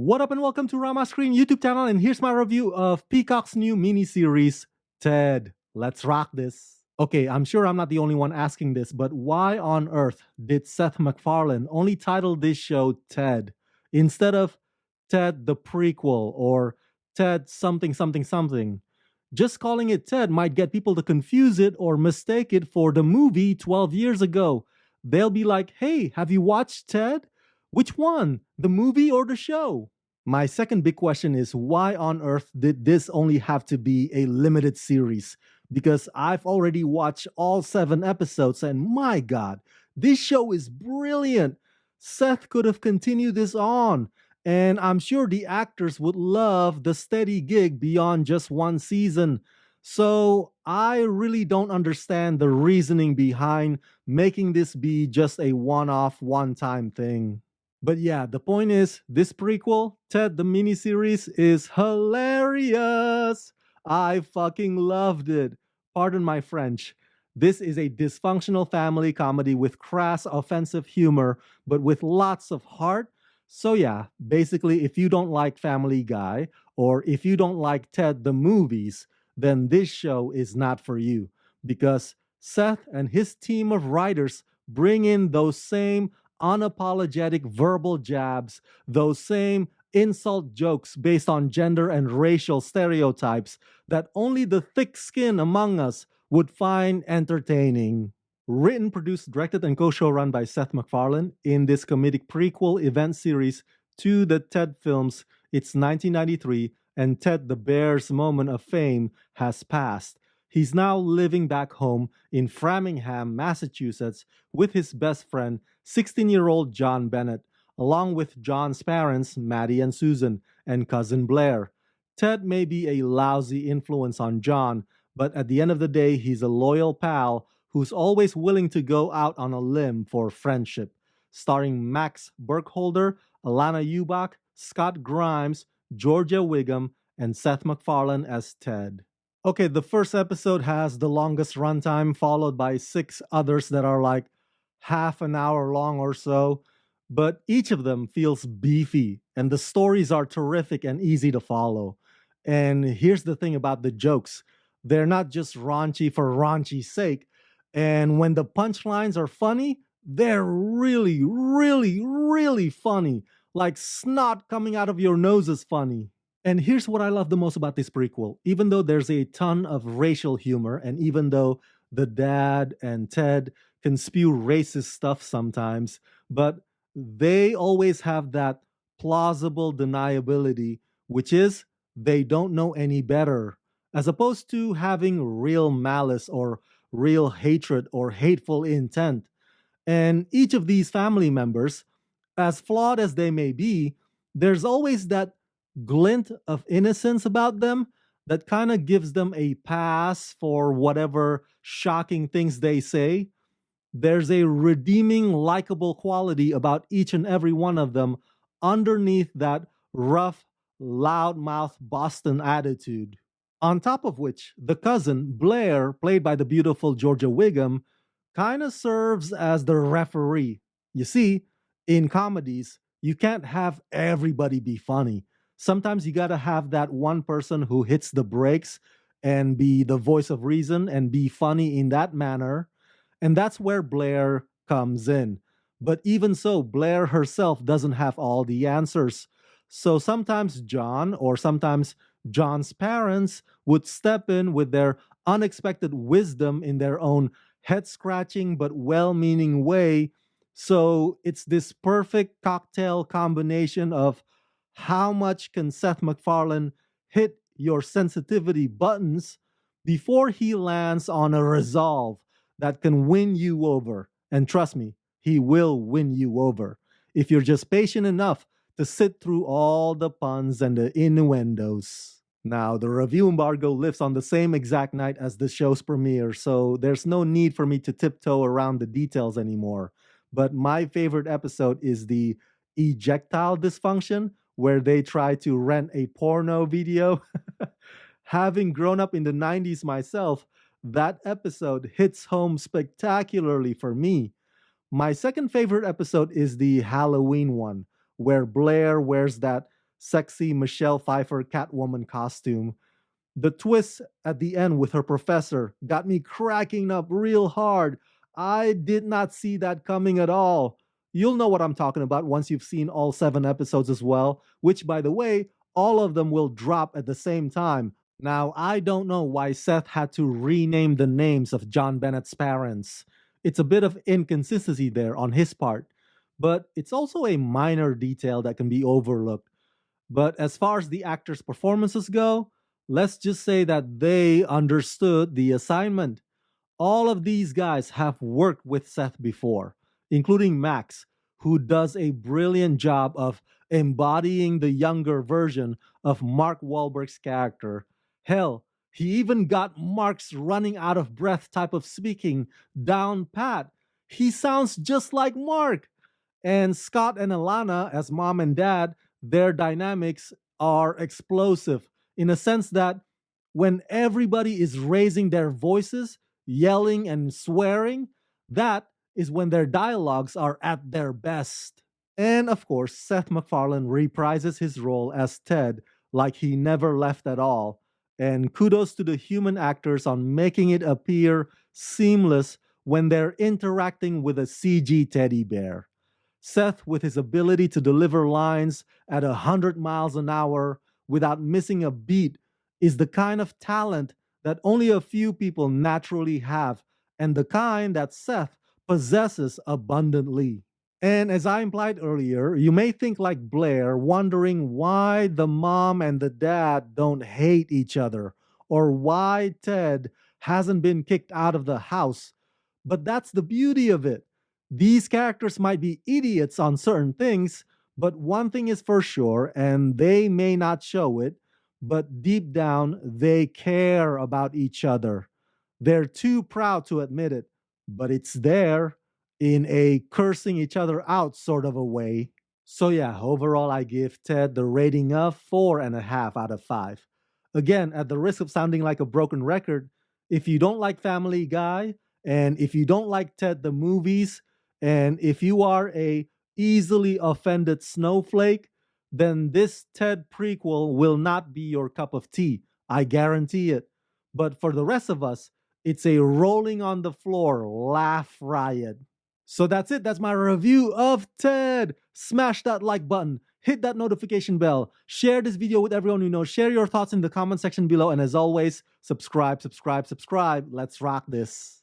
What up and welcome to Rama Screen YouTube channel, and here's my review of Peacock's new miniseries, Ted. Let's rock this. Okay, I'm sure I'm not the only one asking this, but why on earth did Seth MacFarlane only title this show Ted instead of Ted the prequel or Ted something something something? Just calling it Ted might get people to confuse it or mistake it for the movie 12 years ago. They'll be like, hey, have you watched Ted? Which one? The movie or the show? My second big question is why on earth did this only have to be a limited series? Because I've already watched all 7 episodes and my god, this show is brilliant. Seth could have continued this on, and I'm sure the actors would love the steady gig beyond just one season. So I really don't understand the reasoning behind making this be just a one-off, one-time thing. But yeah, the point is, this prequel, Ted the miniseries, is hilarious. I fucking loved it. Pardon my French. This is a dysfunctional family comedy with crass, offensive humor, but with lots of heart. So yeah, basically, if you don't like Family Guy, or if you don't like Ted the movies, then this show is not for you. Because Seth and his team of writers bring in those same unapologetic verbal jabs, those same insult jokes based on gender and racial stereotypes that only the thick skin among us would find entertaining. Written, produced, directed, and co-show run by Seth MacFarlane in this comedic prequel event series to the Ted films, it's 1993, and Ted the Bear's moment of fame has passed. He's now living back home in Framingham, Massachusetts, with his best friend, 16-year-old John Bennett, along with John's parents, Maddie and Susan, and cousin Blair. Ted may be a lousy influence on John, but at the end of the day, he's a loyal pal who's always willing to go out on a limb for friendship. Starring Max Burkholder, Alana Ubach, Scott Grimes, Georgia Wiggum, and Seth MacFarlane as Ted. Okay, the first episode has the longest runtime, followed by 6 others that are like half an hour long or so. But each of them feels beefy, and the stories are terrific and easy to follow. And here's the thing about the jokes, they're not just raunchy for raunchy's sake. And when the punchlines are funny, they're really, really, really funny. Like snot coming out of your nose is funny. And here's what I love the most about this prequel. Even though there's a ton of racial humor, and even though the dad and Ted can spew racist stuff sometimes, but they always have that plausible deniability, which is they don't know any better, as opposed to having real malice or real hatred or hateful intent. And each of these family members, as flawed as they may be, there's always that glint of innocence about them that kind of gives them a pass for whatever shocking things they say. There's a redeeming, likable quality about each and every one of them underneath that rough, loudmouth Boston attitude. On top of which, the cousin, Blair, played by the beautiful Georgia Wiggum, kind of serves as the referee. You see, in comedies, you can't have everybody be funny. Sometimes you gotta have that one person who hits the brakes and be the voice of reason and be funny in that manner. And that's where Blair comes in. But even so, Blair herself doesn't have all the answers. So sometimes John, or sometimes John's parents, would step in with their unexpected wisdom in their own head-scratching but well-meaning way. So it's this perfect cocktail combination of how much can Seth MacFarlane hit your sensitivity buttons before he lands on a resolve that can win you over. And trust me, he will win you over if you're just patient enough to sit through all the puns and the innuendos. Now, the review embargo lifts on the same exact night as the show's premiere, so there's no need for me to tiptoe around the details anymore. But my favorite episode is the ejectile dysfunction, where they try to rent a porno video. Having grown up in the 90s myself, that episode hits home spectacularly for me. My second favorite episode is the Halloween one, where Blair wears that sexy Michelle Pfeiffer Catwoman costume. The twist at the end with her professor got me cracking up real hard. I did not see that coming at all. You'll know what I'm talking about once you've seen all 7 episodes as well, which, by the way, all of them will drop at the same time. Now, I don't know why Seth had to rename the names of John Bennett's parents. It's a bit of inconsistency there on his part, but it's also a minor detail that can be overlooked. But as far as the actors' performances go, let's just say that they understood the assignment. All of these guys have worked with Seth before, including Max, who does a brilliant job of embodying the younger version of Mark Wahlberg's character. Hell, he even got Mark's running out of breath type of speaking down pat. He sounds just like Mark. And Scott and Alana, as mom and dad, their dynamics are explosive in a sense that when everybody is raising their voices, yelling and swearing, that is when their dialogues are at their best. And of course, Seth MacFarlane reprises his role as Ted like he never left at all. And kudos to the human actors on making it appear seamless when they're interacting with a CG teddy bear. Seth, with his ability to deliver lines at 100 miles an hour without missing a beat, is the kind of talent that only a few people naturally have, and the kind that Seth possesses abundantly. And as I implied earlier, you may think like Blair, wondering why the mom and the dad don't hate each other, or why Ted hasn't been kicked out of the house. But that's the beauty of it. These characters might be idiots on certain things, but one thing is for sure, and they may not show it, but deep down, they care about each other. They're too proud to admit it, but it's there in a cursing each other out sort of a way. So, yeah, overall, I give Ted the rating of 4.5 out of 5. Again, at the risk of sounding like a broken record, if you don't like Family Guy, and if you don't like Ted the movies, and if you are a easily offended snowflake, then this Ted prequel will not be your cup of tea. I guarantee it. But for the rest of us, it's a rolling on the floor laugh riot. So that's it. That's my review of Ted. Smash that like button. Hit that notification bell. Share this video with everyone you know. Share your thoughts in the comment section below. And as always, subscribe, subscribe, subscribe. Let's rock this.